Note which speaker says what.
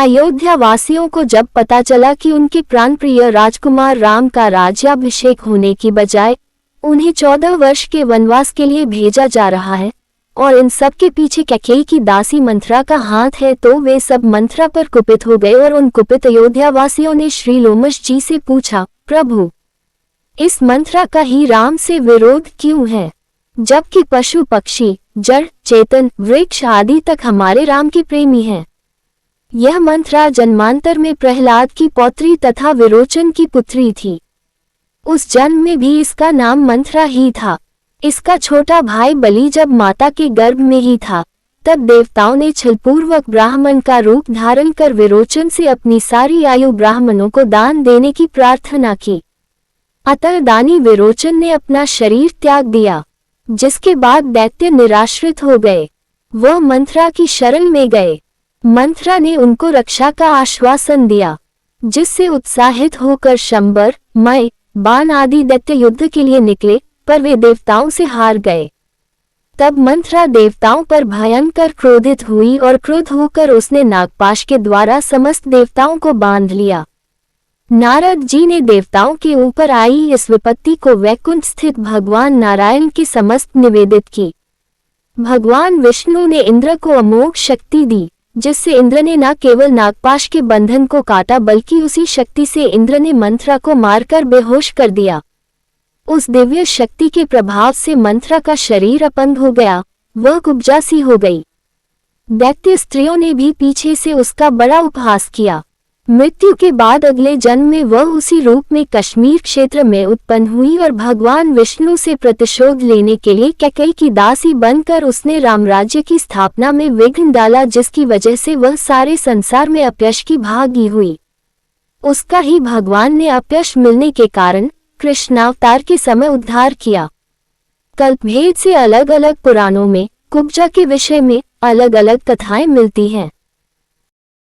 Speaker 1: अयोध्या वासियों को जब पता चला कि उनके प्राणप्रिय राजकुमार राम का राज्याभिषेक होने की बजाय उन्हें 14 वर्ष के वनवास के लिए भेजा जा रहा है और इन सब के पीछे कैकेयी की दासी मंथरा का हाथ है, तो वे सब मंथरा पर कुपित हो गए। और उन कुपित अयोध्या वासियों ने श्री लोमश जी से पूछा, प्रभु, इस मंथरा का ही राम से विरोध क्यों है, जबकि पशु पक्षी जड़ चेतन वृक्ष आदि तक हमारे राम के प्रेमी हैं। यह मंथरा जन्मांतर में प्रहलाद की पौत्री तथा विरोचन की पुत्री थी। उस जन्म में भी इसका नाम मंथरा ही था। इसका छोटा भाई बलि जब माता के गर्भ में ही था, तब देवताओं ने छलपूर्वक ब्राह्मण का रूप धारण कर विरोचन से अपनी सारी आयु ब्राह्मणों को दान देने की प्रार्थना की। अतः दानी विरोचन ने अपना शरीर त्याग दिया, जिसके बाद दैत्य निराश्रित हो गए। वह मंथरा की शरण में गए। मंथरा ने उनको रक्षा का आश्वासन दिया, जिससे उत्साहित होकर शंबर, मय, बाण आदि दैत्य युद्ध के लिए निकले, पर वे देवताओं से हार गए। तब मंथरा देवताओं पर भयंकर क्रोधित हुई और क्रुद्ध होकर उसने नागपाश के द्वारा समस्त देवताओं को बांध लिया। नारद जी ने देवताओं के ऊपर आई इस विपत्ति को वैकुंठ स्थित भगवान नारायण के समस्त निवेदित की। भगवान विष्णु ने इंद्र को अमोघ शक्ति दी, जिससे इंद्र ने न केवल नागपाश के बंधन को काटा, बल्कि उसी शक्ति से इंद्र ने मंथरा को मारकर बेहोश कर दिया। उस दिव्य शक्ति के प्रभाव से मंथरा का शरीर अपंग हो गया, वह कुब्जा सी हो गई। दैत्य स्त्रियों ने भी पीछे से उसका बड़ा उपहास किया। मृत्यु के बाद अगले जन्म में वह उसी रूप में कश्मीर क्षेत्र में उत्पन्न हुई और भगवान विष्णु से प्रतिशोध लेने के लिए कैकेयी की दासी बनकर उसने रामराज्य की स्थापना में विघ्न डाला, जिसकी वजह से वह सारे संसार में अपयश की भागी हुई। उसका ही भगवान ने अपयश मिलने के कारण कृष्णावतार के समय उद्धार किया। कल्पभेद से अलग अलग पुराणों में कुब्जा के विषय में अलग अलग कथाएं मिलती हैं।